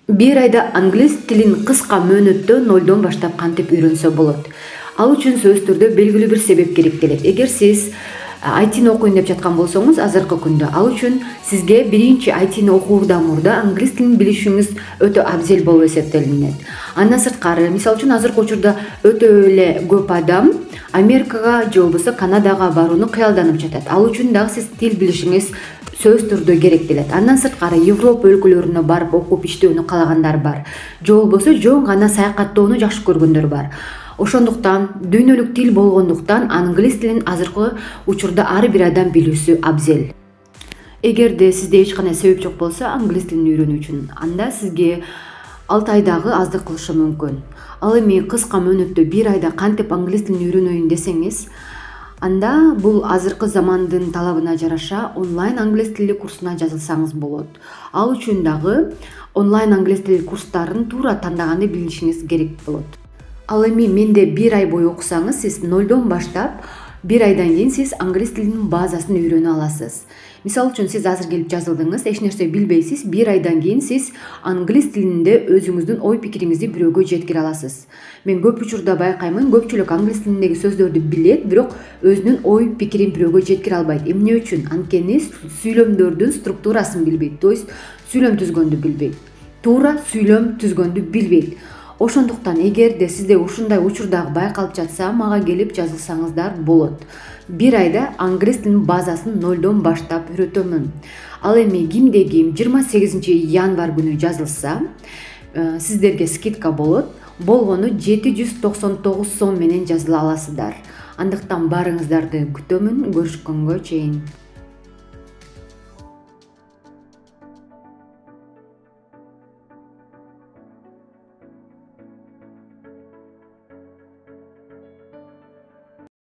Bir ayda англис тилин кыска мөөнөттө нолдон баштап кантип үйрөнсө болот? Ал үчүн сөзтүрдө белгилүү бир себеп керектелет. Эгер сиз айтини окуйм деп жаткан болсоңуз, азыркы күндө ал үчүн сизге биринчи айтини окуурдан мурда англис тилин билишиңиз өтө абзел болуп эсептелинет. Андан сырткары, мисалы үчүн азыркы учурда өтө эле көп адам Америкага же болбосо Канадага барууну кыялданып жатат. Ал үчүн дагы сиз тил билишиңиз сөз түрдө керектелет. Андан сырткары Европа өлкөлөрүнө барып окуп иштөөнү калагандар бар. Же болбосо жөн гана саякаттоону жакшы көргөндөр бар. Ошондуктан дүйнөлүк тил болгондуктан англис тилин азыркы учурда ар бир адам билүүсү абзел. Эгерде сизде эч кандай себеп жок болсо, англис тилин үйрөнүү үчүн, анда сизге 6 айдагы аздык кылышы мүмкүн. Ал эми кыска мөөнөттө 1 айда кантип англис тилин үйрөнөйүн десеңиз, анда бул азыркы замандын талабына жараша онлайн англис тили курсуна жазылсаңыз болот. Ал үчүн дагы онлайн англис тили курстарын туура тандаганды билишиңиз керек болот. Ал эми менде 1 ай бою окусаңыз, сиз нолдон баштап 1 айдан кийин сиз англис тилинин базасын үйрөнө аласыз. Мисалы үчүн сиз азыр келип жазылдыңыз, эч нерсе билбейсиз, 1 айдан кийин сиз англис тилинде өзүңүздүн ой пикириңизди бирөөгө жеткире аласыз. Мен көп учурда байкаймын, көпчүлүк англис тилиндеги сөздөрдү билет, бирок өзүнүн ой пикирин бирөөгө жеткире албайт. Эмне үчүн? Анткени сүйлөмдөрдүн структурасын билбейт, то есть сүйлөм түзгөндү билбейт. Туура сүйлөм түзгөндү билбейт. Ошондуктан эгерде сизде ушундай учурдагы байкалып жатса, мага келип жазылсаңыздар болот. 1 айда англис тилинин базасын нолдон баштап үйрөтөмүн. Ал эми кимде ким 28 январь күнү жазылса, сиздерге скидка болот. Болгону 799 сом менен жазыла аласыздар. Андыктан барыңыздарды күтөмүн. Көрүшкөнгө чейин.